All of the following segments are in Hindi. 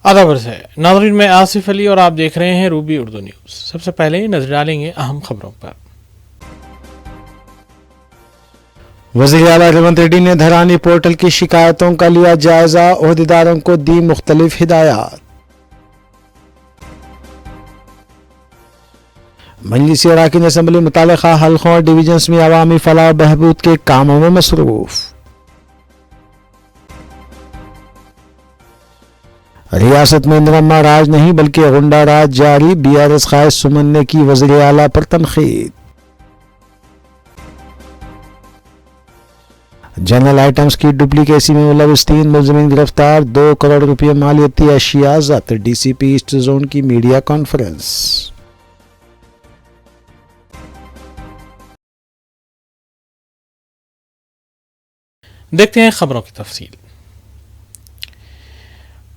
आदाब अर्ज़ है नाज़रीन, मैं आसिफ अली और आप देख रहे हैं रूबी उर्दू न्यूज़। सबसे पहले नजर डालेंगे अहम खबरों पर। वज़ीर आला रेवंत रेड्डी ने धरानी पोर्टल की शिकायतों का लिया जायजा, ओहदेदारों को दी मुख्तलिफ हिदायत। मजलिसी अरकान असम्बली मुताल्लिक़ा हल्कों और डिवीजन्स में अवामी फलाह बहबूद के कामों में मसरूफ। रियासत में निरम्मा राज नहीं बल्कि गुंडा राज जारी, BRS क़ायद सुमन की वज़ीर आला पर तनक़ीद। जनरल आइटम्स की डुप्लीकेसी में मुलविस 3 मुलज़िमीन गिरफ्तार, 2 करोड़ रुपये मालियती अशिया ज़ब्त। DCP ईस्ट जोन की मीडिया कॉन्फ्रेंस। देखते हैं खबरों की तफसील।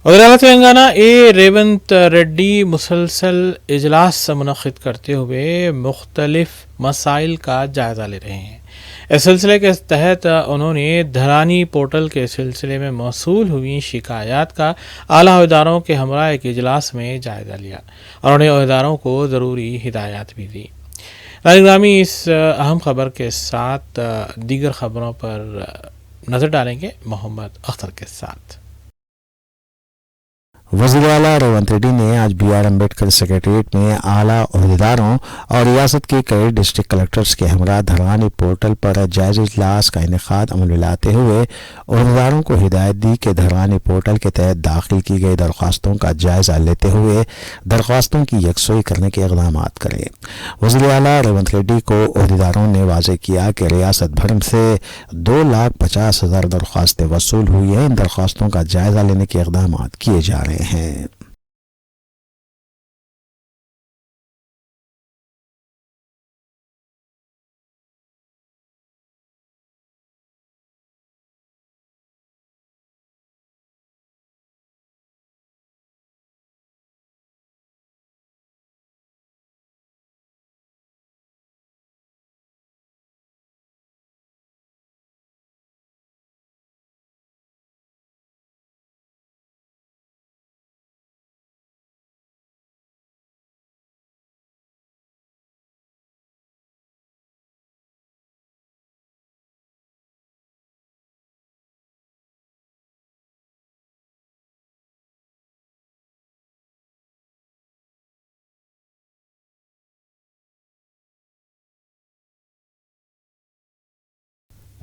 वज़ीर तेलंगाना रेवंत रेड्डी मुसलसल इजलास मुनक़िद करते हुए मुख्तलिफ मसाइल का जायज़ा ले रहे हैं। इस सिलसिले के तहत उन्होंने धरानी पोर्टल के सिलसिले में मौसूल हुई शिकायत का आला अहदेदारों के हमरा एक इजलास में जायज़ा लिया और उन्हें अहदेदारों को ज़रूरी हिदायत भी दी। नाज़रीन, इस अहम खबर के साथ दीगर खबरों पर नज़र डालेंगे मोहम्मद अख्तर के साथ। वज़ीर आला रेवंत रेड्डी ने आज BR अम्बेडकर सेक्रेटरीट में आला ओहदेदारों और रियासत के कई डिस्ट्रिक्ट कलेक्टर्स के हमरा धरानी पोर्टल पर जायज़ा इजलास का इनेकाद अमल में लाते हुए ओहदेदारों को हिदायत दी कि धरानी पोर्टल के तहत दाखिल की गई दरख्वास्तों का जायज़ा लेते हुए दरख्वास्तों की यकसोई करने के इक़दाम करें। वज़ीर आला रेवंत रेड्डी को ओहदेदारों ने वाज़ेह किया कि रियासत भर से 2,50,000 दरख्वास्तें वसूल हुई हैं। इन दरख्वास्तों का जायज़ा लेने के इक़दाम किए जा रहे हैं।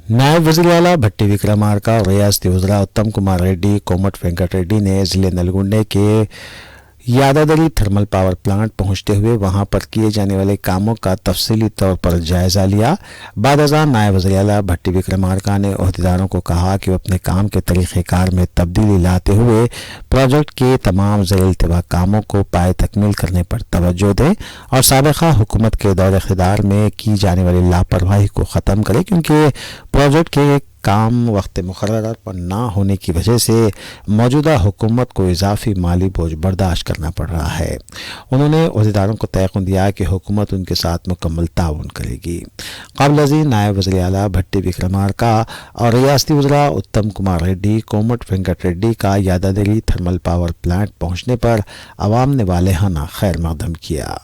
नायब वज़ीर आला भट्टी विक्रमार्का और रियासती वज़रा उत्तम कुमार रेड्डी, कोमट वेंकट रेड्डी ने ज़िले नलगुंडे के यादादरी थर्मल पावर प्लांट पहुंचते हुए वहां पर किए जाने वाले कामों का तफसीली तौर पर जायजा लिया। बाद अज़ां नायब वज़ीर आला भट्टी विक्रमार्का ने ओहदेदारों को कहा कि वो अपने काम के तरीक़ेकार में तब्दीली लाते हुए प्रोजेक्ट के तमाम ज़ेर-ए-इल्तिवा कामों को पाए तकमील करने पर तवज्जो दें और साबिक़ा हुकूमत के दौर इक़्तिदार में की जाने वाली लापरवाही को ख़त्म करें, क्योंकि प्रोजेक्ट के काम वक्त मुकर्रर पर ना होने की वजह से मौजूदा हुकूमत को इजाफी माली बोझ बर्दाश्त करना पड़ रहा है। उन्होंने ओहदेदारों को तयक़ुन दिया कि हुकूमत उनके साथ मुकम्मल ताउन करेगी। क़ब्ल अज़ीं नायब वज़ीर आला भट्टी विक्रमार्का और रियासती वज़रा उत्तम कुमार रेड्डी, कोमट वेंकट रेड्डी का यादादरी थर्मल पावर प्लांट पहुँचने पर अवाम ने वालेहाना खैर मक़दम किया।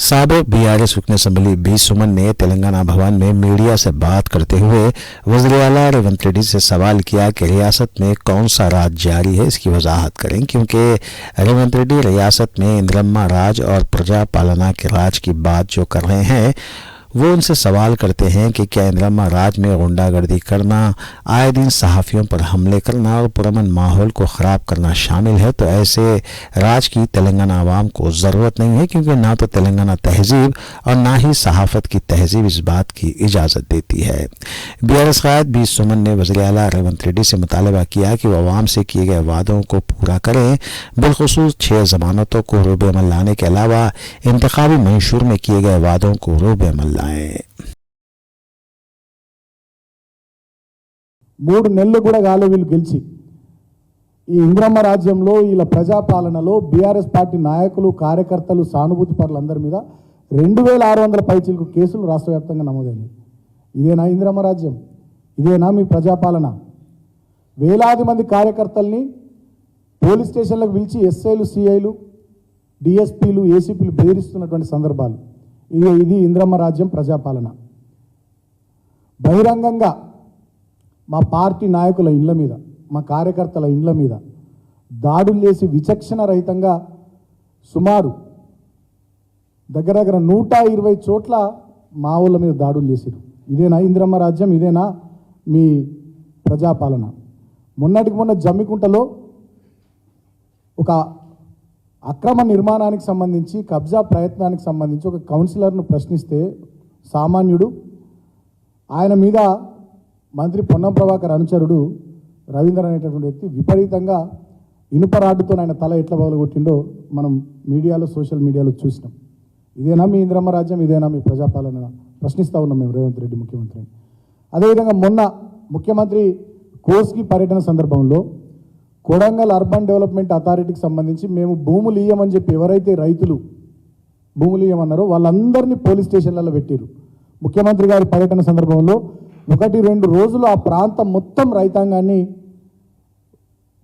साबिक बीआरएस रुकन असम्बली बी सुमन ने तेलंगाना भवन में मीडिया से बात करते हुए वज़ीर आला रेवंत रेड्डी से सवाल किया कि रियासत में कौन सा राज जारी है, इसकी वजाहत करें, क्योंकि रेवंत रेड्डी रियासत में इंदिरम्मा राज और प्रजा पालना के राज की बात जो कर रहे हैं वो उनसे सवाल करते हैं कि क्या इंदिरम्मा राज में गुंडागर्दी करना, आए दिन सहाफ़ियों पर हमले करना और पुरअमन माहौल को ख़राब करना शामिल है। तो ऐसे राज की तेलंगाना आवाम को ज़रूरत नहीं है, क्योंकि ना तो तेलंगाना तहजीब और ना ही सहाफ़त की तहजीब इस बात की इजाज़त देती है। बीआरएस क़ायद बी सुमन ने वज़ीर आला रेवंत रेड्डी से मुतालबा किया कि वो आवाम से किए गए वादों को पूरा करें, बिलखुसूस 6 ज़मानतों को रूब अमल लाने के अलावा इंतखाबी मंशूर में किए गए वादों को रूब अमल 3 నెలలు కూడా కాలే వీళ్ళు గెలిచి ఈ ఇంద్రమ్మ రాజ్యంలో వీళ్ళ ప్రజాపాలనలో బీఆర్ఎస్ పార్టీ నాయకులు కార్యకర్తలు సానుభూతి పరులందరి మీద 2600 పైచిలకు కేసులు రాష్ట్ర వ్యాప్తంగా నమోదైనాయి. ఇదేనా ఇంద్రమ్మ రాజ్యం? ఇదేనా మీ ప్రజాపాలన? వేలాది మంది కార్యకర్తల్ని పోలీస్ స్టేషన్లకు పిలిచి ఎస్ఐలు, సిఐలు, డిఎస్పీలు, ఏసీపీలు బెదిరిస్తున్నటువంటి సందర్భాలు. ఇది ఇంద్రమ్మ రాజ్యం ప్రజాపాలన. బహిరంగంగా మా పార్టీ నాయకుల ఇండ్ల మీద, మా కార్యకర్తల ఇండ్ల మీద దాడులు చేసి విచక్షణ రహితంగా సుమారు దగ్గర 120 చోట్ల మా ఊళ్ళ మీద దాడులు చేశారు. ఇదేనా ఇంద్రమ్మ రాజ్యం? ఇదేనా మీ ప్రజాపాలన? మొన్నటికి మొన్న జమ్మికుంటలో ఒక అక్రమ నిర్మాణానికి సంబంధించి, కబ్జా ప్రయత్నానికి సంబంధించి ఒక కౌన్సిలర్ను ప్రశ్నిస్తే సామాన్యుడు, ఆయన మీద మంత్రి పొన్నం ప్రభాకర్ అనుచరుడు రవీంద్ర అనేటటువంటి వ్యక్తి విపరీతంగా ఇనుప రాడ్డుతో ఆయన తల ఎట్లా పగలగొట్టిండో మనం మీడియాలో, సోషల్ మీడియాలో చూసినాం. ఇదేనా మీ ఇంద్రమ్మ రాజ్యం? ఇదేనా మీ ప్రజాపాలన? ప్రశ్నిస్తూ ఉన్నాం మేము రేవంత్ రెడ్డి ముఖ్యమంత్రిని. అదేవిధంగా మొన్న ముఖ్యమంత్రి కోస్గి పర్యటన సందర్భంలో కొడంగల్ అర్బన్ డెవలప్మెంట్ అథారిటీకి సంబంధించి మేము భూములు ఇయ్యమని చెప్పి ఎవరైతే రైతులు భూములు ఇయ్యమన్నారో వాళ్ళందరినీ పోలీస్ స్టేషన్లలో పెట్టారు. ముఖ్యమంత్రి గారి పర్యటన సందర్భంలో 1-2 రోజులు ఆ ప్రాంతం మొత్తం రైతాంగాన్ని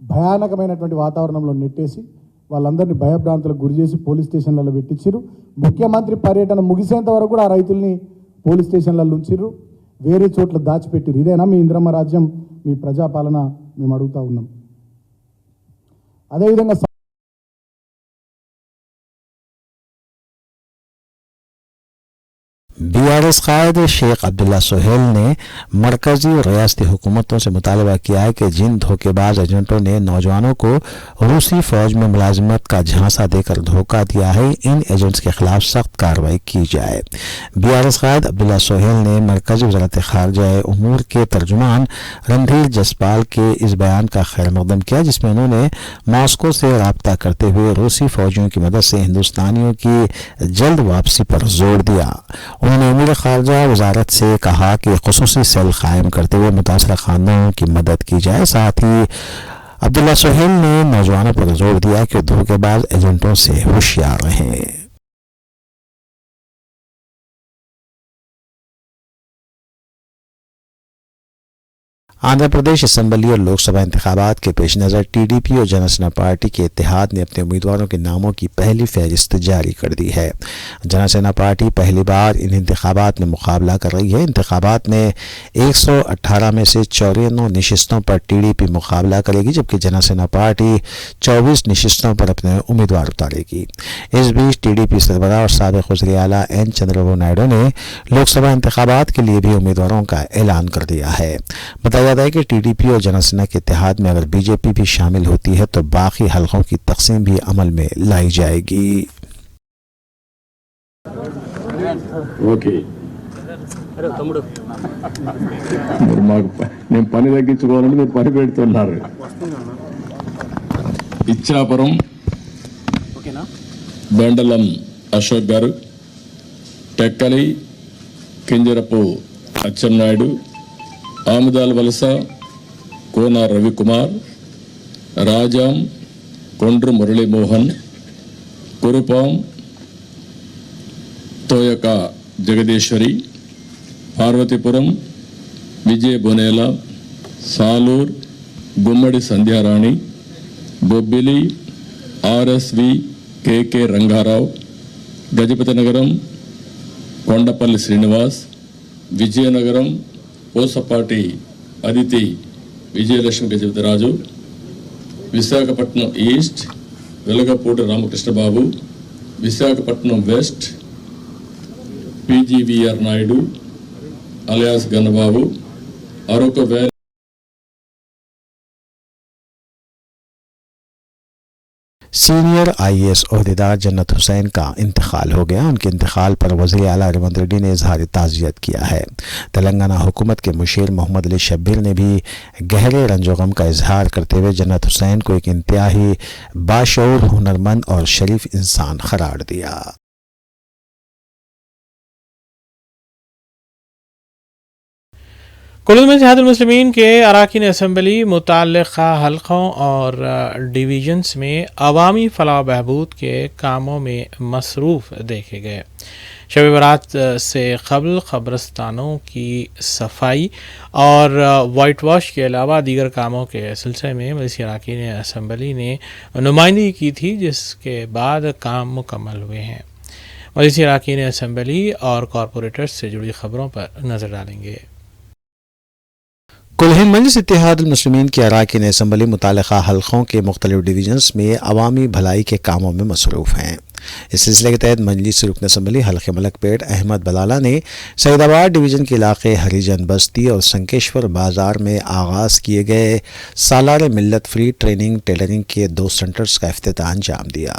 భయానకమైనటువంటి వాతావరణంలో నెట్టేసి వాళ్ళందరినీ భయభ్రాంతులకు గురి చేసి పోలీస్ స్టేషన్లలో పెట్టించారు. ముఖ్యమంత్రి పర్యటన ముగిసేంత వరకు కూడా ఆ రైతుల్ని పోలీస్ స్టేషన్లలో ఉంచారు, వేరే చోట్ల దాచిపెట్టారు. ఇదేనా మీ ఇంద్రమ్మ రాజ్యం, మీ ప్రజాపాలన? మేము అడుగుతూ ఉన్నాం. అదేవిధంగా बीआरएस क़ायद शेख अब्दुल्ला सोहेल ने मरकजी और रियासती हुकूमतों से मुतालबा किया है कि जिन धोखेबाज एजेंटों ने नौजवानों को रूसी फौज में मुलाजमत का झांसा देकर धोखा दिया है, इन एजेंट्स के खिलाफ सख्त कार्रवाई की जाए। बीआरएस क़ायद अब्दुल्ला सोहेल ने मरकजी वज़ारत ख़ारिजा उमूर के तर्जुमान रणधीर जसपाल के इस बयान का खैर मकदम किया, जिसमें उन्होंने मॉस्को से रब्ता करते हुए रूसी फौजियों की मदद से हिंदुस्तानियों की जल्द वापसी पर जोर दिया। उन्होंने अमीर ख़ारजा वजारत से कहा कि ख़ुसूसी सेल कायम करते हुए मुतासरा खानदानों की मदद की जाए। साथ ही अब्दुल्ला सोहेल ने नौजवानों पर जोर दिया कि धोखेबाज एजेंटों से होशियार रहें। आंध्र प्रदेश असम्बली और लोकसभा इंतखाबात के पेश नज़र टीडीपी और जनसेना पार्टी के इत्तेहाद ने अपने उम्मीदवारों के नामों की पहली फहरिस्त जारी कर दी है। जनसेना पार्टी पहली बार इन इंतखाबात में मुकाबला कर रही है। इंतखाबात में 118 में से 94 नशिस्तों पर टीडीपी मुकाबला करेगी, जबकि जनसेना पार्टी 24 नशिस्तों पर अपने उम्मीदवार उतारेगी। इस बीच टीडीपी सरबराह और साबिक़ वज़ीर आला एन चंद्रबाबू नायडू ने लोकसभा इंतखाबात के लिए भी उम्मीदवारों का ऐलान कर दिया है। बताया जाता है कि टीडीपी और जनसेना के इत्तेहाद में अगर बीजेपी भी शामिल होती है तो बाकी हलकों की तकसीम भी अमल में लाई जाएगी। ఓకే మాకు నేను పని తగ్గించుకోవాలంటే మీరు పని పెడుతున్నారు. Ichchapuram బెండలం Ashok garu, Tekkali Kinjarapu Atchannaidu, Amudalavalasa Kona Ravikumar, Rajam Kondru Muralimohan, Kurupam Thoyaka Jagadeeswari, Parvathipuram Vijaya Bonela, Salur Gummadi Sandhyarani, Bobbili RSV KK Rangarao, Gajapathinagaram Kondapalli Srinivas, Vizianagaram Posapati Aditi Vijayalakshmi Gajapathi Raju, Visakhapatnam east Velagapudi Ramakrishnababu, Visakhapatnam west PGVR Naidu alias Gannababu, Araku valley senior IAS ओहदेदार जन्नत हुसैन का इंतकाल हो गया। उनके इंतकाल पर वज़ीर आला रेवंत रेड्डी ने इजहार ताज़ियत किया है। तेलंगाना हुकूमत के मुशीर मोहम्मद अली शब्बीर ने भी गहरे रंजोगम का इजहार करते हुए जन्नत हुसैन को एक इंतहाई बाशऊर, हुनरमंद और शरीफ इंसान करार दिया। कुल्लू में जहादुल मुस्लिमीन के अरकान असम्बली मुतल्लिक़ा हल्क़ों और डिवीज़न्स में अवामी फ़लाह बहबूद के कामों में मसरूफ़ देखे गए। शब बारात से क़ब्ल क़ब्रस्तानों की सफाई और वाइट वॉश के अलावा दीगर कामों के सिलसिले में मजलिस अरकान असम्बली ने नुमाइंदगी की थी, जिसके बाद काम मुकम्मल हुए हैं। मजलिस अरकान असम्बली और कॉरपोरेटर्स से जुड़ी खबरों पर नज़र डालेंगे। कुल हिंद मजलिस इत्तेहादुल मुस्लिमीन की अरकान असम्बली मुतल्लिक़ा हल्क़ों के मुख्तलिफ़ डिवीज़न्स में अवामी भलाई के कामों में मसरूफ़ हैं। इस सिलसिले के तहत मजलिस रुकन असम्बली हल्क़े मलकपेट अहमद बलाला ने सईदाबाद डिवीज़न के इलाके हरिजन बस्ती और संकेश्वर बाज़ार में आगाज़ किए गए सालार मिल्लत फ्री ट्रेनिंग टेलरिंग के 2 सेंटर्स का इफ्तिताह अंजाम दिया।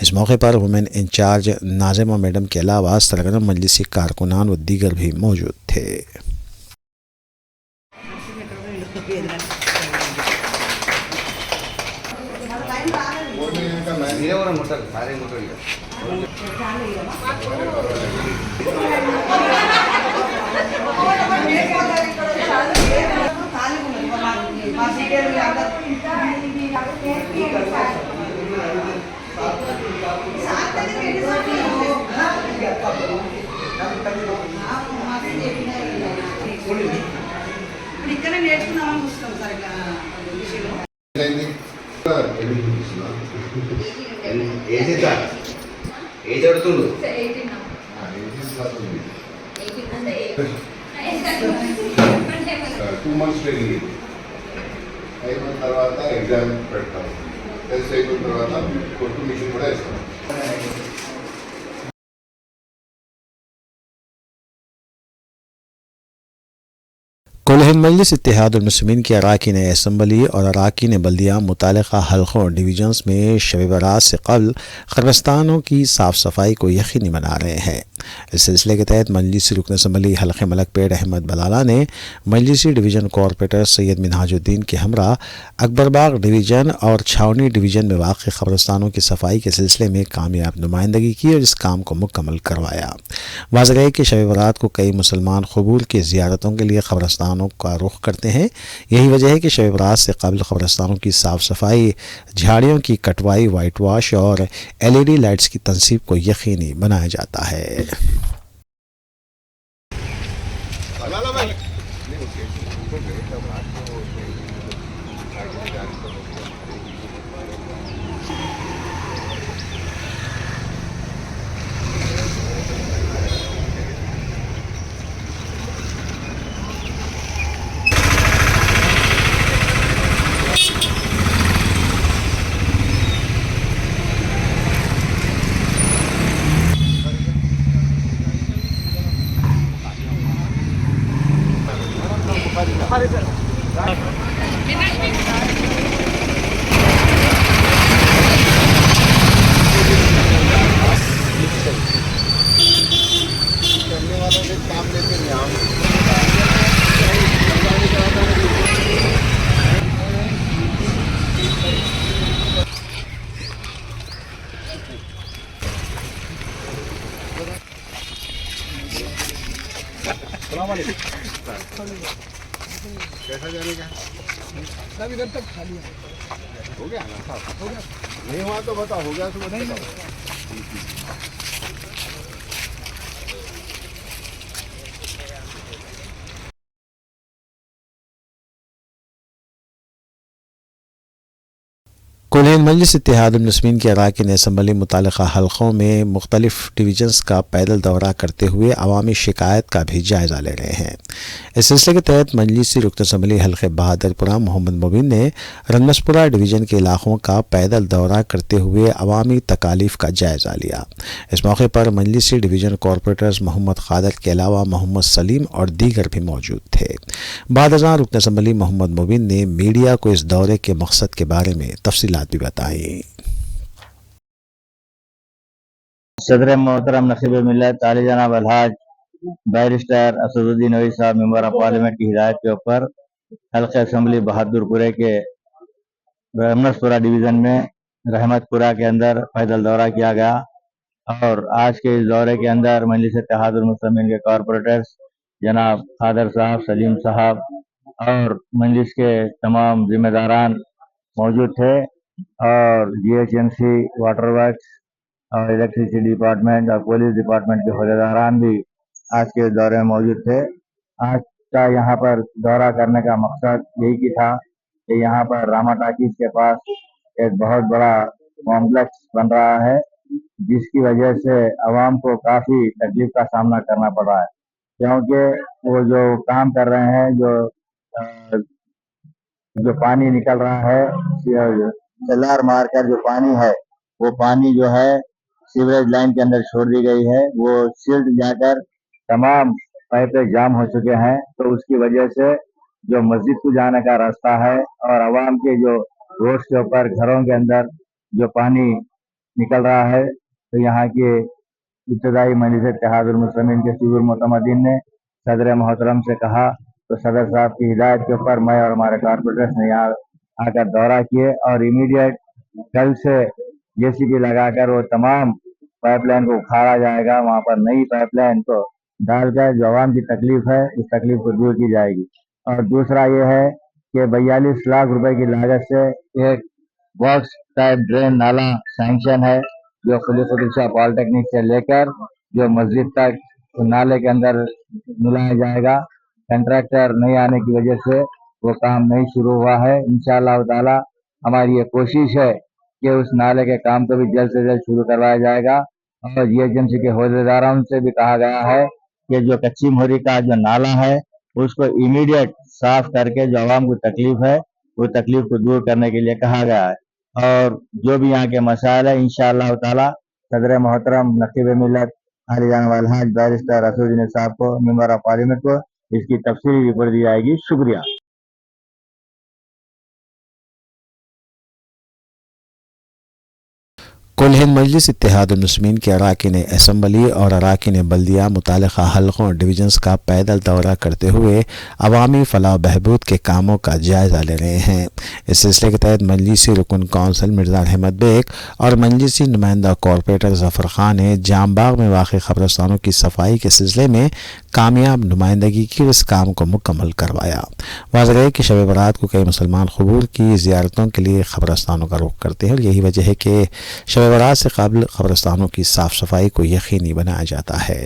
इस मौके पर वुमेन इंचार्ज नाज़िमा मैडम के अलावा सरगर्म मजलिसी कारकुनान व दीगर भी मौजूद थे। ఏజ్ అడుగుతుండు 2 months ట్రైనింగ్ అయిన తర్వాత ఎగ్జామ్ పెడతాం. టెస్ట్ అయిపోయిన తర్వాత కొట్టు మిషన్ కూడా ఇస్తాం. कुल हिंद मजलिस इत्तेहादुल मुस्लिमीन की अरकान असम्बली और अरकान बल्दिया मुतल्लिक़ा हल्क़ों और डिवीज़न्स में शब बारात से क़ब्ल क़ब्रस्तानों की साफ़ सफाई को यकीनी बना रहे हैं। इस सिलसिले के तहत मजलिस रुकन असम्बली हल्क़े मलकपेट अहमद बलाला ने मजलिसी डिवीज़न कॉरपोरेटर सैयद मिनहाजुद्दीन के हमरा अकबरबाग डिवीज़न और छावनी डिवीज़न में वाक़ क़ब्रस्तानों की सफाई के सिलसिले में कामयाब नुमाइंदगी की और इस काम को मुकम्मल करवाया। वाज़ेह है कि शब बारात को कई मुसलमान क़बूल की ज़ियारतों के लिए क़ब्रस्तानों का रुख करते हैं। यही वजह है कि शब बारात से क़ब्ल क़ब्रस्तानों की साफ़ सफाई, झाड़ियों की कटवाई, वाइट वॉश और LED लाइट्स की तनसीब को यकीनी बनाया जाता है। कैसा जाने का सब इधर तक खाली है. हो गया ना साहब? हो गया. नहीं हुआ तो बताओ, हो गया तो बताओ. कुल हिंद मजलिस इत्तेहादुल मुस्लिमीन की अरकान असम्बली मुतालिका हलक़ों में मुख्तलिफ डिवीजन्स का पैदल दौरा करते हुए अवामी शिकायत का भी जायज़ा ले रहे हैं। इस सिलसिले के तहत मजलिसी रुकन असम्बली हल्क़े बहादुरपुरा मोहम्मद मुबीन ने रनमसपुरा डिवीज़न के इलाक़ों का पैदल दौरा करते हुए अवामी तकालीफ का जायज़ा लिया। इस मौके पर मजलिसी डिवीज़न कॉरपोरेटर्स मोहम्मद खादर के अलावा मोहम्मद सलीम और दीगर भी मौजूद थे। बाद अज़ां रुकन असम्बली मोहम्मद मुबीन ने मीडिया को इस दौरे के मकसद के बारे में तफसीलात भी बताई। सदर मोहतरम नखीब मिल्लत आली जनाब अलहाज बैरिस्टर असदुद्दीन ओवैसी साहब मेंबर ऑफ पार्लियामेंट की हिदायत के ऊपर हल्के असम्बली बहादुरपुरे के रमनसपुरा डिवीज़न में रहमतपुरा के अंदर पैदल दौरा किया गया और आज के इस दौरे के अंदर मजलिस इत्तेहादुल मुस्लिमीन के कॉरपोरेटर्स जनाब खादर साहब, सलीम साहब और मजलिस के तमाम जिम्मेदारान मौजूद थे और GHMC, वाटर वर्क्स और इलेक्ट्रिसिटी डिपार्टमेंट और पुलिस डिपार्टमेंट के अहदेदारान भी आज के दौरे में मौजूद थे। आज का यहाँ पर दौरा करने का मकसद यही की था कि यहाँ पर रामा टाकीज के पास एक बहुत बड़ा कॉम्प्लेक्स बन रहा है जिसकी वजह से आवाम को काफ़ी तकलीफ का सामना करना पड़ रहा है, क्योंकि वो जो काम कर रहे हैं, जो पानी निकल रहा है सेलार मारकर जो पानी है वो पानी जो है सीवरेज लाइन के अंदर छोड़ दी गई है। वो सिल्ट जाकर तमाम पाइपें जाम हो चुके हैं, तो उसकी वजह से जो मस्जिद को जाने का रास्ता है और आवाम के जो रोड के ऊपर घरों के अंदर जो पानी निकल रहा है, तो यहाँ के इब्तदाई मजलिस इत्तेहादुल मुस्लिमीन के सिविल मोतमदीन ने सदर मोहतरम से कहा, तो सदर साहब की हिदायत के ऊपर मैं और हमारे कॉरपोरेटर्स ने यहाँ आकर दौरा किए और इमीडिएट कल से JCB लगाकर वो तमाम पाइपलाइन को उखाड़ा जाएगा, वहाँ पर नई पाइपलाइन को डालकर जो आवाम की तकलीफ है उस तकलीफ को दूर की जाएगी। और दूसरा ये है कि 42 लाख रुपए की लागत से एक बॉक्स टाइप ड्रेन नाला सैंक्शन है जो खलीफुद्दीन पॉलिटेक्निक से लेकर जो मस्जिद तक नाले के अंदर मिलाया जाएगा। कंट्रैक्टर नहीं आने की वजह से वो काम नहीं शुरू हुआ है। इंशाअल्लाह ताला हमारी ये कोशिश है कि उस नाले के काम को भी जल्द से जल्द शुरू करवाया जाएगा और GHMC के अहदेदारों से भी कहा गया है कि जो कच्ची मोहरी का जो नाला है उसको इमीडिएट साफ करके जो आवाम को तकलीफ है वो तकलीफ को दूर करने के लिए कहा गया है। और जो भी यहाँ के मसाइल है इंशाअल्लाह ताला सदर मोहतरम नकीब मिल्लत आली जनाब अलहाज बैरिस्टर असदुद्दीन साहब को, मेंबर ऑफ पार्लियामेंट को इसकी तफसीली रिपोर्ट दी जाएगी। शुक्रिया। कुल हिंद मजलिस इत्तेहादुल मुस्लिमीन के अरकान असम्बली और अरकान बल्दिया मुतालिका हलक़ों और डिवीजन्स का पैदल दौरा करते हुए अवामी फलाह बहबूद के कामों का जायज़ा ले रहे हैं। इस सिलसिले के तहत मजलिसी रुकन कौंसल मिर्ज़ा अहमद बेग और मजलिसी नुमाइंदा कॉरपोरेटर ज़फ़र खान ने जामबाग में वाक़ क़ब्रिस्तानों की सफाई के सिलसिले में कामयाब नुमाइंदगी की इस काम को मुकम्मल करवाया। वाज़ेह है कि शब बरात को कई मुसलमान क़ुबूर की ज़ियारतों के लिए क़ब्रिस्तानों का रुख करते हैं और यही वजह है कि शब बरात से कबल क़ब्रिस्तानों की साफ़ सफाई को यकीनी बनाया जाता है।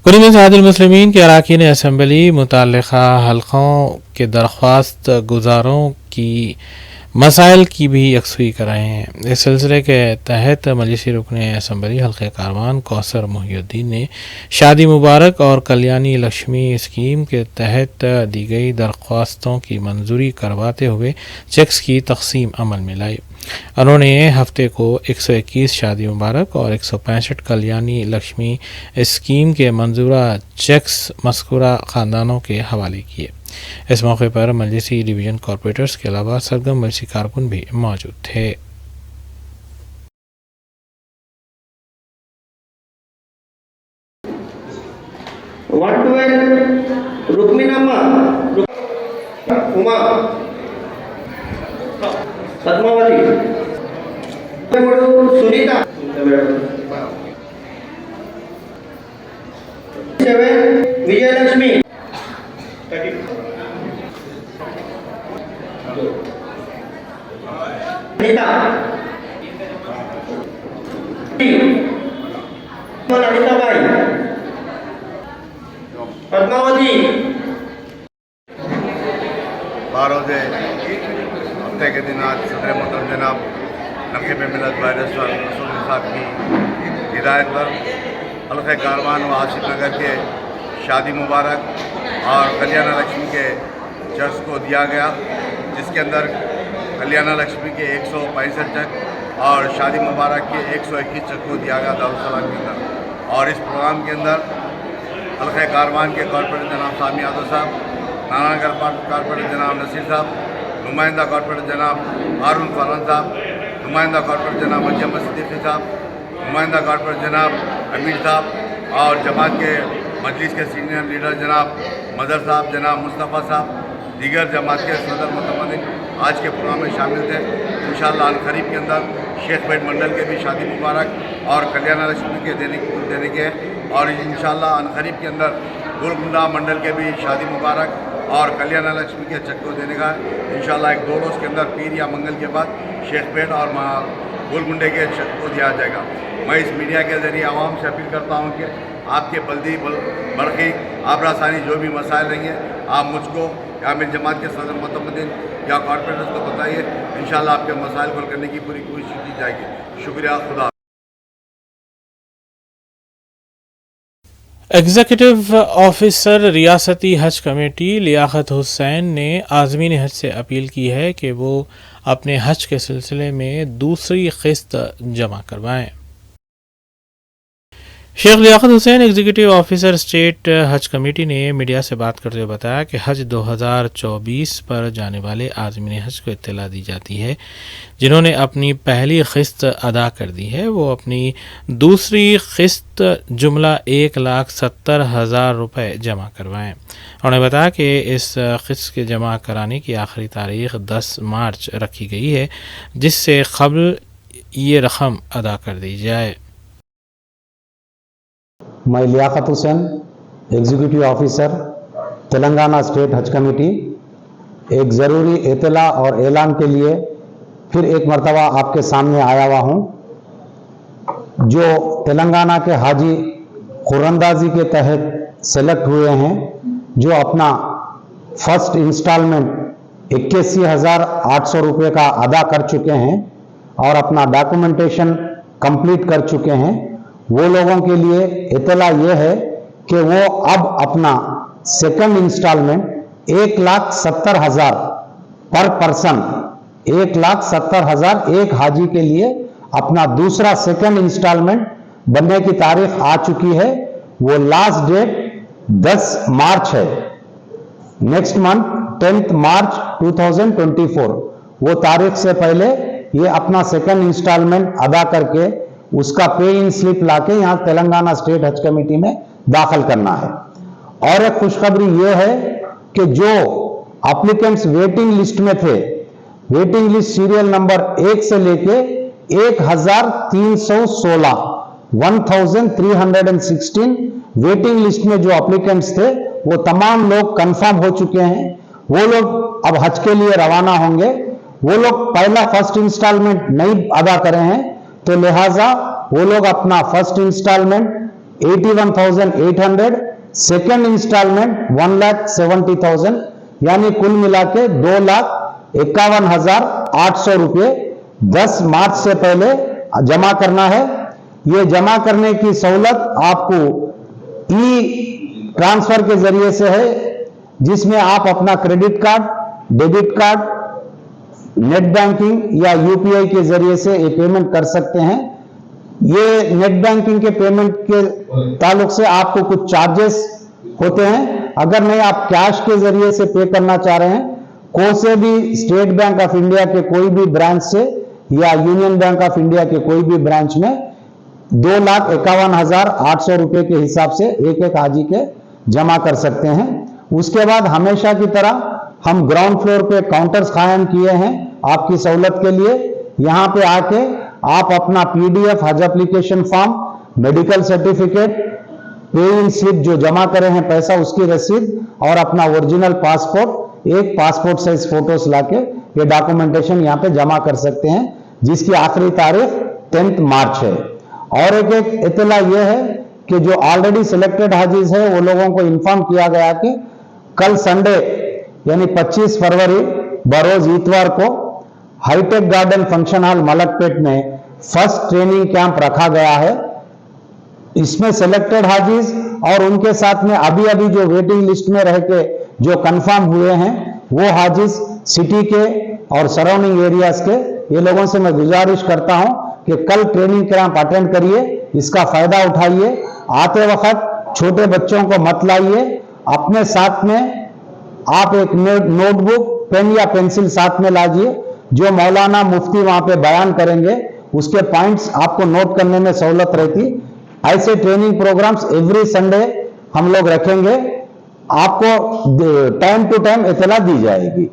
कुल इत्तेहादुल मुस्लिमीन के अरकान असम्बली मुताल्लिक़ा हलक़ों के दरख्वास्त गुज़ारों की मसाइल की भी यकसुई कराए हैं। इस सिलसिले के तहत मजलिसी रुकने असम्बली हल्के कारवान कौसर मोहिउद्दीन ने शादी मुबारक और कल्याणी लक्ष्मी स्कीम के तहत दी गई दरख्वास्तों की मंजूरी करवाते हुए चेक्स की तकसीम अमल में लाई। उन्होंने हफ्ते को 121 शादी मुबारक और 165 कल्याणी लक्ष्मी स्कीम के मंजूरा चेक्स मज़कूरा ख़ानदानों के हवाले किए। इस मौके पर मजलिसी डिवीज़न कॉरपोरेटर्स के अलावा सरगर्म मजलिसी कारकुन भी मौजूद थे। रुक्मिनम्मा, उमा, पद्मावती, सुनीता, विजयलक्ष्मी, अनिता, अनिताबाई, पद्मावती। 12 हफ्ते के दिन आज सदर मोहतरम जनाब नकीब मिलत बैरिस्टर रसूल साहब की हिदायत पर हल्के कारवान व आसिफ नगर के शादी मुबारक और कल्याण लक्ष्मी के चर्च को दिया गया, जिसके अंदर कल्याण लक्ष्मी के 165 चेक और शादी मुबारक के 121 चेक को दिया गया दारुसलाम के अंदर। और इस प्रोग्राम के अंदर हल्के कारवान के कॉर्पोरेटर जनाब सामी यादव साहब, नानानगर कॉर्पोरेटर जनाब नसीर साहब, नुमाइंदा कॉर्पोरेटर जनाब हारून फरहान साहब, नुमाइंदा कॉर्पोरेटर जनाब मरियम सिद्दीकी साहब, नुमाइंदा कॉर्पोरेटर जनाब अमीर साहब और जमात के मजलिस के सीनियर लीडर जनाब मदर साहब, जनाब मुस्तफ़ा साहब, दीगर जमात के सदर मुतमदिन आज के प्रोग्राम में शामिल थे। इंशाअल्लाह अनकरीब के अंदर शेख पेट मंडल के भी शादी मुबारक और कल्याण लक्ष्मी के देने के हैं और इंशाअल्लाह अनकरीब के अंदर गोलकुंडा मंडल के भी शादी मुबारक और कल्याण लक्ष्मी के चेक को देने का इंशाअल्लाह एक 2 रोज़ के अंदर पीर या मंगल के बाद शेखपेट और गोलकुंडे के चेक को दिया जाएगा। मैं इस मीडिया के ज़रिए आवाम से अपील करता हूँ कि आपके बल्दी बरक़ी आबरासानी जो भी मसाइल रहेंगे आप मुझको या मेरी जमात के सदर मुतमदिन या कॉर्पोरेटर्स को बताइए। इंशाअल्लाह आपके मसाइल हल करने की पूरी कोशिश की जाएगी। शुक्रिया, खुदा। एग्जीक्यूटिव ऑफिसर रियासती हज कमेटी लियाकत हुसैन ने आज़मीन हज से अपील की है कि वो अपने हज के सिलसिले में दूसरी किस्त जमा करवाएं। Sheikh Liaquat Hussain executive officer state Haj committee ने मीडिया से बात करते हुए बताया कि हज 2024 पर जाने वाले आज़मीन हज को इत्तला दी जाती है जिन्होंने अपनी पहली किस्त अदा कर दी है वो अपनी दूसरी किस्त जुमला 1,70,000 रुपये जमा करवाएं। उन्होंने बताया कि इस किस्त के जमा कराने की आखिरी तारीख 10 मार्च रखी गई है जिससे क़ब्ल ये रकम अदा कर दी जाए। मैं Liaquat Hussain executive officer Telangana state Haj committee एक ज़रूरी इत्तला और ऐलान के लिए फिर एक मरतबा आपके सामने आया हुआ हूँ। जो तेलंगाना के हाजी खुरंदाजी के तहत सेलेक्ट हुए हैं, जो अपना फर्स्ट इंस्टॉलमेंट 81,800 रुपये का अदा कर चुके हैं और अपना डॉक्यूमेंटेशन कंप्लीट कर चुके हैं, वो लोगों के लिए इत्तला ये है कि वो अब अपना सेकंड इंस्टॉलमेंट 1,70,000 पर पर्सन 1,70,000 एक हाजी के लिए अपना दूसरा सेकंड इंस्टॉलमेंट बनने की तारीख आ चुकी है। वो लास्ट डेट 10 मार्च है, नेक्स्ट मंथ 10 मार्च 2024। वो तारीख से पहले ये अपना सेकंड इंस्टॉलमेंट अदा करके उसका पे इन स्लिप लाके यहाँ तेलंगाना स्टेट हज कमेटी में दाखिल करना है। और एक खुशखबरी ये है कि जो एप्लीकेंट्स वेटिंग लिस्ट में थे, वेटिंग लिस्ट सीरियल नंबर 1 से लेके 1316 वेटिंग लिस्ट में जो एप्लीकेंट्स थे वो तमाम लोग कंफर्म हो चुके हैं। वो लोग अब हज के लिए रवाना होंगे। वो लोग पहला फर्स्ट इंस्टॉलमेंट नहीं अदा करे हैं तो लिहाजा वो लोग अपना फर्स्ट इंस्टॉलमेंट 81,800, सेकेंड इंस्टॉलमेंट 1,70,000 यानी कुल मिला के 2,51,000 800 रुपये 10 मार्च से पहले जमा करना है। ये जमा करने की सहूलत आपको ई ट्रांसफर के जरिए से है, जिसमें आप अपना credit card, debit card, net banking या यूपीआई के जरिए से ये पेमेंट कर सकते हैं। ये नेट बैंकिंग के पेमेंट के ताल्लुक से आपको कुछ चार्जेस होते हैं। अगर नहीं आप कैश के जरिए से पे करना चाह रहे हैं, कोई से भी स्टेट बैंक ऑफ इंडिया के कोई भी ब्रांच से या यूनियन बैंक ऑफ इंडिया के कोई भी ब्रांच में 2,51,800 रुपए के हिसाब से एक एक हाजी के जमा कर सकते हैं। उसके बाद हमेशा की तरह हम ग्राउंड फ्लोर पे काउंटर्स कायम किए हैं आपकी सहूलत के लिए। यहां पे आके आप अपना पीडीएफ हज एप्लीकेशन फॉर्म, मेडिकल सर्टिफिकेट, पे इन स्लिप जो जमा करे हैं पैसा उसकी रसीद और अपना ओरिजिनल पासपोर्ट, एक पासपोर्ट साइज फोटोस लाके ये डॉक्यूमेंटेशन यहाँ पे जमा कर सकते हैं, जिसकी आखिरी तारीख 10 मार्च है। और एक इत्तला यह है कि जो ऑलरेडी सिलेक्टेड हाजीज है वो लोगों को इन्फॉर्म किया गया कि कल संडे यानी 25 फरवरी बरोज इतवार को hitech garden function hall Malakpet में फर्स्ट ट्रेनिंग कैंप रखा गया है। इसमें सिलेक्टेड हाजीज और उनके साथ में अभी अभी जो वेटिंग लिस्ट में रह के जो कंफर्म हुए हैं वो हाजीज सिटी के और सराउंडिंग एरियाज के, ये लोगों से मैं गुजारिश करता हूं कि कल ट्रेनिंग कैंप अटेंड करिए, इसका फायदा उठाइए। आते वक्त छोटे बच्चों को मत लाइए, अपने साथ में आप एक नोटबुक, पेन या पेंसिल साथ में लाइए। जो मौलाना मुफ्ती वहां पे बयान करेंगे उसके पॉइंट्स आपको नोट करने में सहूलत रहती। ऐसे ट्रेनिंग प्रोग्राम्स एवरी संडे हम लोग रखेंगे, आपको टाइम टू टाइम इत्तला दी जाएगी।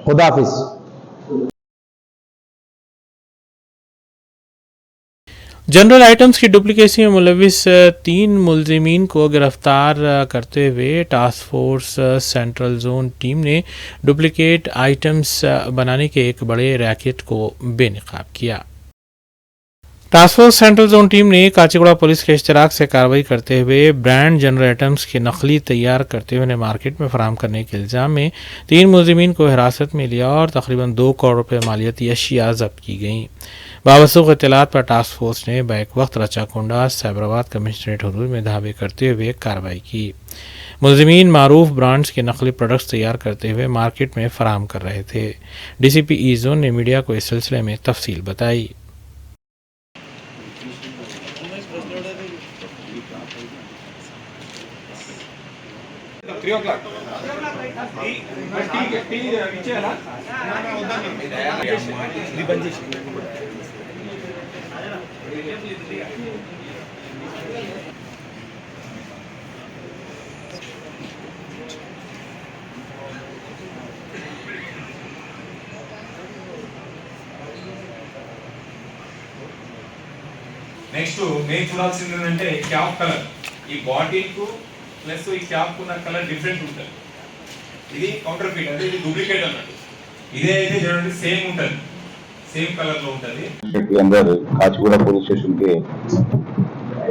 खुदाफिज। जनरल आइटम्स की डुप्लीकेसी में मुलविस 3 मुलजिमीन को गिरफ्तार करते हुए task force central zone team ने डुप्लीकेट आइटम्स बनाने के एक बड़े रैकेट को बेनकाब किया। Task force central zone team ने काचीगुड़ा पुलिस के इश्तराक से कार्रवाई करते हुए ब्रांड जनरल आइटम्स के नकली तैयार करते हुए उन्हें मार्केट में फराहम करने के इल्ज़ाम में 3 मुलजिमीन को हिरासत में लिया और तकरीबन 2 करोड़ रुपये मालियती अशिया जब्त की गई। बावसूख इत्तलात पर टास्क फोर्स ने बैक वक्त रचाकुंडा साइबराबाद कमिश्नरेट हदूद में धावे करते हुए कार्रवाई की। मुलजिमीन मारूफ ब्रांड्स के नकली प्रोडक्ट्स तैयार करते हुए मार्केट में फराहम कर रहे थे। डीसीपी ई जोन ने मीडिया को इस सिलसिले में तफसील बताई। నెక్స్ట్ నేను చూడాల్సింది ఏంటంటే క్యాప్ కలర్, ఈ బాటిల్ కు ప్లస్ ఈ క్యాప్ కున్న కలర్ డిఫరెంట్ ఉంటుంది. ఇది కౌంటర్ ఫీట్ అంటే ఇది డూప్లికేట్ అన్నట్టు. ఇదే అయితే చూడండి సేమ్ ఉంటుంది, सेम कलर లో ఉంటది. के अंदर काचीगुड़ा पुलिस स्टेशन के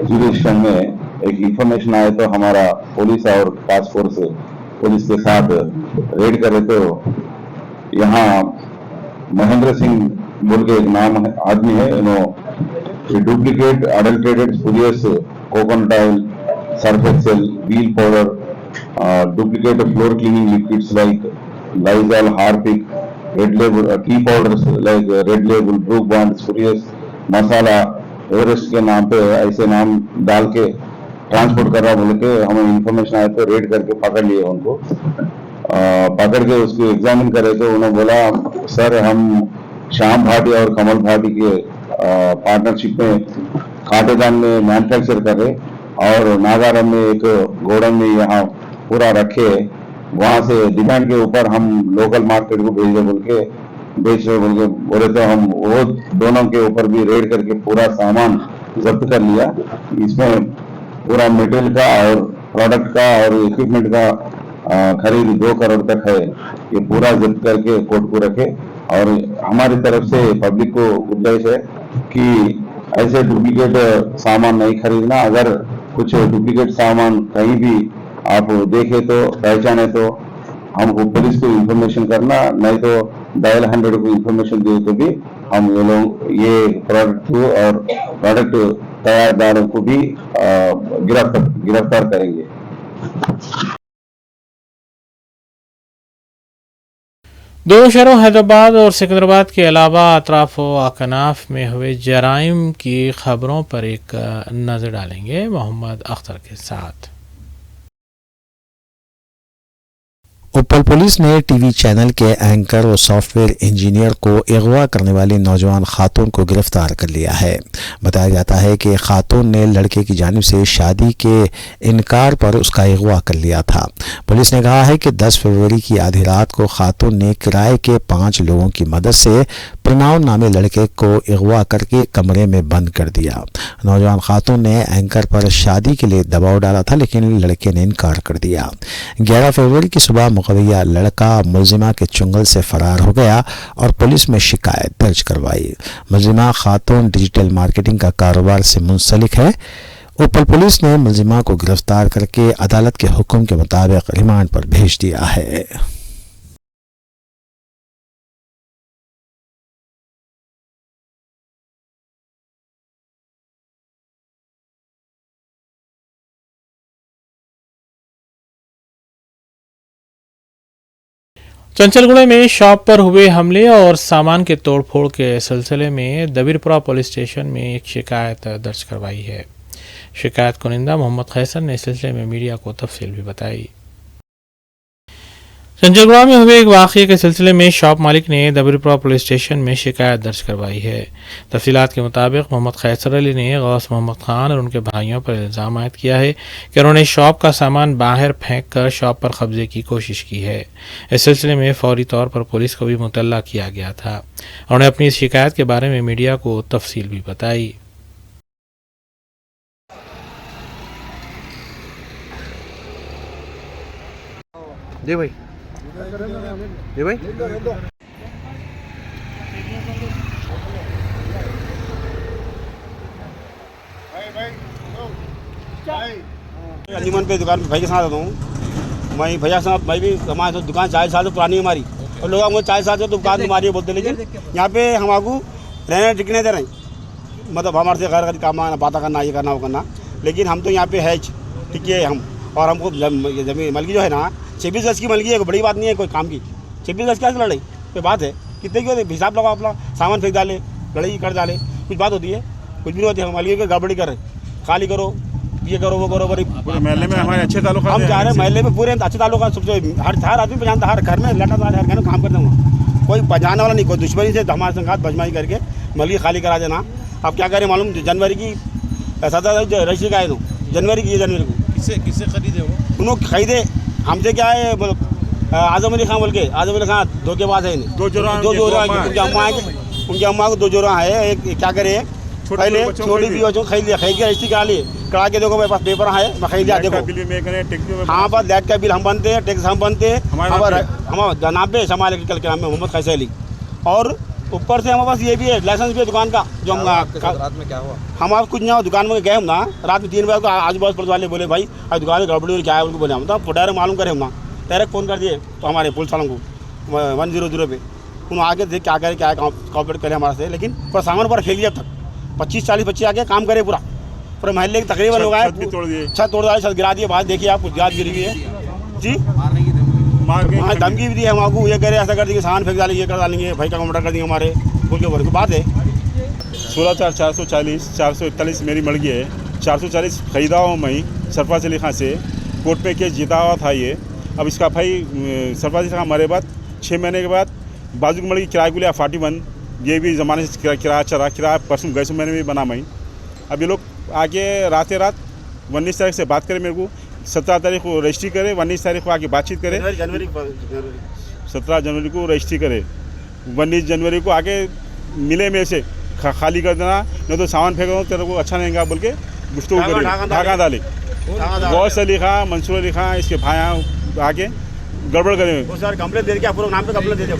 जुरिस्डिक्शन में एक इंफॉर्मेशन आया तो हमारा पुलिस और टास्क फोर्स पुलिस के साथ रेड करे तो यहाँ महेंद्र सिंह बोल के एक नाम आदमी है, duplicate adulterated spurious coconut oil, Surf Excel, wheel powder, duplicate floor cleaning liquids like Lizol, Harpic, red label tea powders like red label, Brooke Bond, spurious masala, Everest के नाम पे ऐसे नाम डाल के ट्रांसपोर्ट कर रहा बोल के हमें इंफॉर्मेशन आया तो रेड करके पकड़ लिए उनको। पकड़ के उसको एग्जामिन करे तो उन्होंने बोला सर हम श्याम भाटी और कमल भाटी के पार्टनरशिप में खाटेदान में मैन्युफैक्चर कर रहे और नागारम में एक गोडाउन में यहाँ पूरा रखे, वहां से डिमांड के ऊपर हम लोकल मार्केट को बेच रहे बोल के बोले तो हम वो दोनों के ऊपर भी रेड करके पूरा सामान जब्त कर लिया। इसमें पूरा मटेरियल का और प्रोडक्ट का और इक्विपमेंट का खरीद 2 करोड़ तक है, ये पूरा जब्त करके कोर्ट को रखे। और हमारी तरफ से पब्लिक को गुजारिश है कि ऐसे डुप्लीकेट सामान नहीं खरीदना। अगर कुछ डुप्लीकेट सामान कहीं भी आप देखे तो पहचाने तो हमको पुलिस को इंफॉर्मेशन करना, नहीं तो डायल 100 को इंफॉर्मेशन दिए तो भी हम ये लोग ये प्रोडक्ट को और प्रोडक्ट तैयारदारों को भी गिरफ्तार करेंगे। दो शहरों हैदराबाद और सिकंदराबाद के अलावा अतराफ व अकनाफ में हुए जराइम की खबरों पर एक नज़र डालेंगे मोहम्मद अख्तर के साथ। उपल पुलिस ने टीवी चैनल के एंकर और सॉफ्टवेयर इंजीनियर को अगवा करने वाली नौजवान खातून को गिरफ्तार कर लिया है। बताया जाता है कि खातून ने लड़के की जानिब से शादी के इनकार पर उसका अगवा कर लिया था। पुलिस ने कहा है कि 10 फरवरी की आधी रात को खातून ने किराए के 5 लोगों की मदद से प्रणव नामे लड़के को अगवा करके कमरे में बंद कर दिया। नौजवान खातून ने एंकर पर शादी के लिए दबाव डाला था, लेकिन लड़के ने इनकार कर दिया। 11 फरवरी की सुबह मुकव्विया लड़का मुलजिमा के चुंगल से फरार हो गया और पुलिस में शिकायत दर्ज करवाई। मुलजिमा खातून डिजिटल मार्केटिंग का कारोबार से मुंसलिक है। उपल पुलिस ने मुलजिमा को गिरफ्तार करके अदालत के हुक्म के मुताबिक रिमांड पर भेज दिया है। चंचलगुड़ा में शॉप पर हुए हमले और सामान के तोड़फोड़ के सिलसिले में दबीरपुरा पुलिस स्टेशन में एक शिकायत दर्ज करवाई है। शिकायत कुनिंदा मोहम्मद खैसर ने इस सिलसिले में मीडिया को तफसील भी बताई। चंचलगुड़ा में हुए एक वाक़ये के सिलसिले में शॉप मालिक ने दबीरपुरा पुलिस स्टेशन में शिकायत दर्ज करवाई है। तफसीलात के मुताबिक मोहम्मद खैसर अली ने गौस मोहम्मद खान और उनके भाइयों पर इल्ज़ाम आयद किया है कि उन्होंने शॉप का सामान बाहर फेंक कर शॉप पर कब्जे की कोशिश की है। इस सिलसिले में फौरी तौर पर पुलिस को भी मुतल्ला किया गया था। उन्होंने अपनी इस शिकायत के बारे में मीडिया को तफसील भी बताई। जी भाई, जी भाई, अंजुमन पे दुकान पे भाई के साथ आता हूँ। मैं भैया साहब, मैं भी हमारे दुकान 40 साल से पुरानी है हमारी, और लोग हमको 40 साल से दुकान हमारी है बोलते, लेकिन यहाँ पे हम आपको रहने टिकने दे रहे हैं। मतलब हमारे से घर काम आना, बातें करना, ये करना वो करना, लेकिन हम तो यहाँ पे है टिके हम। और हमको जमीन मलगी जो है ना 26 गज की मलगी है, बड़ी बात नहीं है कोई काम की। 26 गज क्या लड़ाई कोई बात है? कितने की होती है? हिसाब लगाओ, अपना सामान फेंक डाले, लड़ाई कर डाले, कुछ बात होती है? कुछ भी नहीं होती है। मलगी की गड़बड़ी कर रहे, खाली करो, ये करो, वो करो। बड़ी महल्ले में हमारे अच्छे ताल्लुक, हम जा रहे हैं महल्ले में पूरे अच्छे ताल्लुक। हर आदमी पहचानता, हर घर में लड़ना, हर घर में काम करता हूँ। कोई पहचानने वाला नहीं, कोई दुश्मनी से हमारे संघात बजमाई करके मलगी खाली करा देना। अब क्या करें मालूम, जनवरी की 17 रजिस्ट्री का है, जनवरी की, जनवरी को किससे खरीदे वो? उन्होंने खरीदे हमसे। क्या है आजम अली खान बोल के, आजम अली खान धोखेबाज है। दो जोरा उनकी अम्मा को 2 जोरा है। एक क्या करे, पहले छोटी भी खरीद लिया, खरीद के रजिस्ट्री करा लिए, करा के देखो मेरे पास पेपर है, मैं खरीद लिया। देखो हाँ, बस लाइट का बिल हम बनते हैं, टैक्स हम बनते हैं, हमारे नाम पे समाज इलेक्ट्रिकल के नाम में मोहम्मद खैसर अली। और ऊपर से हमारे पास ये भी है, लाइसेंस भी है दुकान का। जो हम रात में क्या हुआ? हम आप कुछ नहीं, दुकान में गए हम ना, रात में 3 बजे को आजू बाजू पुलिस वाले बोले भाई आज दुकान में गड़बड़ी क्या है, उनको बोले हम तो डायरेक्ट मालूम करें हम ना, डायरेक्ट फ़ोन कर दिए तो हमारे पुलिस वालों को 100 पे। उन्होंने आगे देख क्या करे, क्या कॉपरेट करे हमारे से, लेकिन पूरा सामान पर खेल दिया। अब तक 25-40 बच्चे आके काम करे, पूरा महल्ले के तकरीबन लोग आए, छत तोड़ दिया, छत गिरा दिए। बात देखिए आप, कुछ गाज गिरी हुई है जी, वहाँ धमकी भी दी है हमको, ये करे, ऐसा कर देंगे, सामान फेंक डालेंगे, ये कर डालेंगे, भाई का कमरा कर देंगे हमारे बोल के ऊपर की बात है। 16/4 441 मेरी मर्गी है। 440 खरीदा हूँ मैं सरफराज अली खान से, कोर्ट में केस जीता हुआ था ये। अब इसका भाई सरफराज अली खान मरे बाद 6 महीने के बाद बाजू की मर्गी किराए को लिया 41, ये भी ज़माने से किराया चला, किराया परसों गए महीने में बना मैं। अब ये लोग आके रात 19 तारीख से बात करें मेरे को, 17 तारीख को रजिस्ट्री करे, 19 तारीख को आके बातचीत करे, 17 जनवरी को रजिस्ट्री करे, 19 जनवरी को आके मिले मेरे से, खाली कर देना, नहीं तो सामान फेंक दो, तेरे को अच्छा नहीं होगा बोल के गुफ्तगू करे, ढाका डाले। गौस अली खान, मंसूर अली खान, इसके भाई आके गड़बड़ करे, कंप्लेंट दे दिया, पूरा नाम पे कंप्लेंट दे दिया।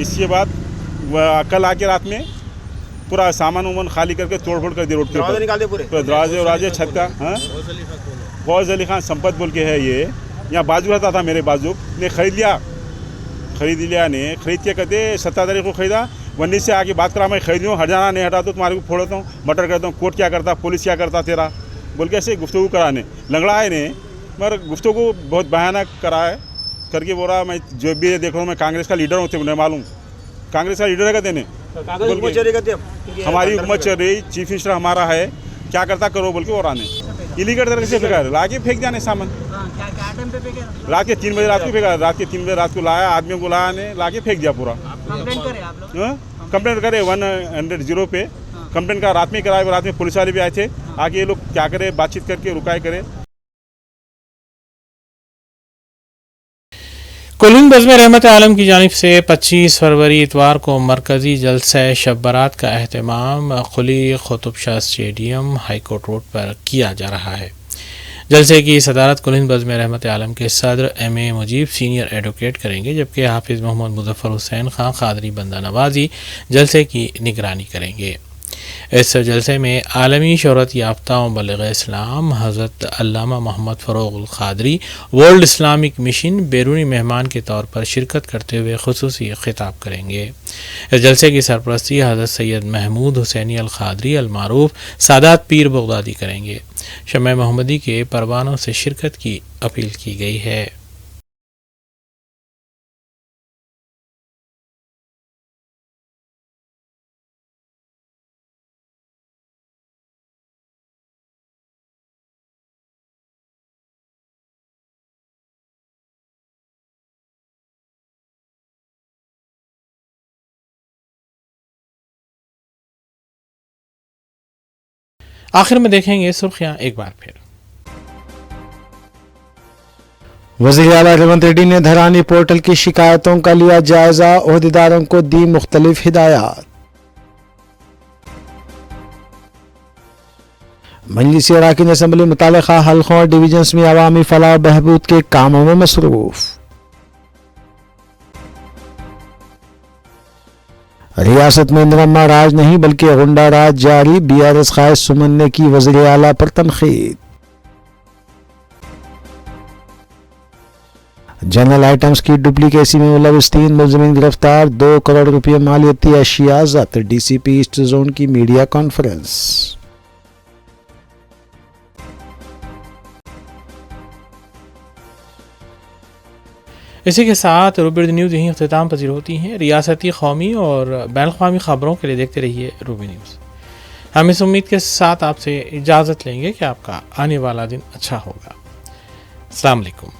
इसके बाद कल आके रात में पूरा सामान वामान खाली करके तोड़-फोड़ कर दिया रोड के ऊपर, दरवाजे वराजे छत का। हाँ, गौस अली खान संपत बोल के है ये, यहाँ बाजू रहता था मेरे बाजू ने, खरीद खरीद लिया ने खरीद के कहते 17 तारीख को खरीदा 19 से आके बात करा मैं खरीद लूँ, हट जाना नहीं हटा तो तुम्हारे को फोड़ता हूँ, मर्डर करता हूँ, कोर्ट क्या करता, पुलिस क्या करता तेरा, बोल के ऐसे गुफ्तगू कराने लंगड़ा है ने, मगर गुफ्तगू बहुत भयानक करा है करके बोल रहा मैं जो भी देख रहा हूँ मैं कांग्रेस का लीडर हूँ, मुझे मालूम कांग्रेस का लीडर है कहते ने, हमारी हुकूमत चल रही, चीफ मिनिस्टर हमारा है, क्या करता करो बोल के और आने इलीगल तरह से फेंका लाके फेंक जाने सामान। रात के 3 बजे रात को फेंका, रात के 3 बजे रात को लाया, आदमियों को लाया ने लाके फेंक दिया पूरा। कंप्लेंट करे 100 पे कंप्लेंट का रात में कराया, रात में पुलिस वाले भी आए थे, आगे ये लोग क्या करे बातचीत करके रुकाए करे। कुलीन बज़्म रहमत आलम की जानिब से 25 फरवरी इतवार को मरकजी जलसा शब बारात का अहतमाम Quli Qutub Shah stadium high court road पर किया जा रहा है। जलसे की सदारत कुलीन बज़्म रहमत आलम के सदर M.A. मुजीब सीनियर एडवोकेट करेंगे, जबकि हाफिज़ मोहम्मद मुज़फ़्फ़र हुसैन खां क़ादरी बंदा नवाजी जलसे की निगरानी करेंगे। इस जलसे में आलमी शोहरत याफ्ता मुबल्लिग़ इस्लाम हज़रत अल्लामा Mohammad Farogul Qadri world Islamic mission बैरूनी मेहमान के तौर पर शिरकत करते हुए ख़ुसूसी ख़िताब करेंगे। इस जलसे की सरपरस्ती हज़रत सैयद महमूद हुसैनी अल क़ादरी अल मारूफ सादात पीर बगदादी करेंगे। शम्मा मोहम्मदी के परवानों से शिरकत की अपील की गई है। आखिर में देखेंगे सुर्खियां एक बार फिर। वज़ीर आला रेवंत रेड्डी ने धरानी पोर्टल की शिकायतों का लिया जायजा, ओहदेदारों को दी मुख्तलिफ हिदायत। मजलिस अरकान असम्बली मुताल्लिक़ा हल्कों और डिवीजन्स में अवामी फलाह बहबूद के कामों में मसरूफ। रियासत में निरम्मा राज नहीं बल्कि गुंडा राज जारी, BRS क़ायद सुमन ने की वज़ीर आला पर तनक़ीद। जनरल आइटम्स की डुप्लीकेसी में मुलव्वस 3 मुलज़िमीन गिरफ्तार, 2 करोड़ रुपये मालियती अशिया ज़ब्त। DCP ईस्ट जोन की मीडिया कॉन्फ्रेंस। इसी के साथ रूबी न्यूज़ यहीं अख्तिताम पजीर होती हैं। रियासती, कौमी और बैनुल-अक़वामी ख़बरों के लिए देखते रहिए रूबी न्यूज़। हम इस उम्मीद के साथ आपसे इजाज़त लेंगे कि आपका आने वाला दिन अच्छा होगा। अस्सलाम वालेकुम।